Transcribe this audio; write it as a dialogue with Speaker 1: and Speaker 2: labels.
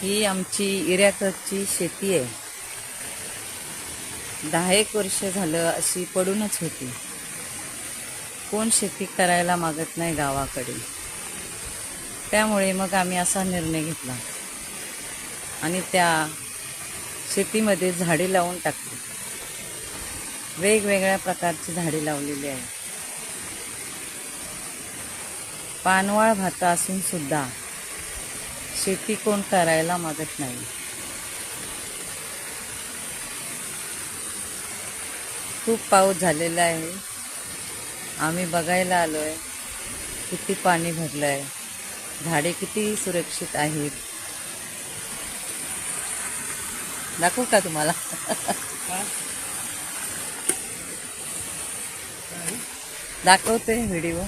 Speaker 1: ही आमची इऱ्याकडची शेती आहे. 10 वर्ष झालं अशी पडूनच होती. कोण शेती करायला मागत नाही गावाकडे. त्यामुळे मग आम्ही असा निर्णय घेतला आणि त्या शेतीमध्ये झाडे लावून टाकली. वेगवेगळ्या प्रकारची झाडे लावलेली आहेत. पानवाळ भात असून सुद्धा शेती कोण करायला मागत नाही. खूप पाऊस झालेला आहे. आम्ही बघायला आलोय किती पाणी भरलंय, झाडे किती सुरक्षित आहेत. दाखवू का तुम्हाला? दाखवते व्हिडिओ.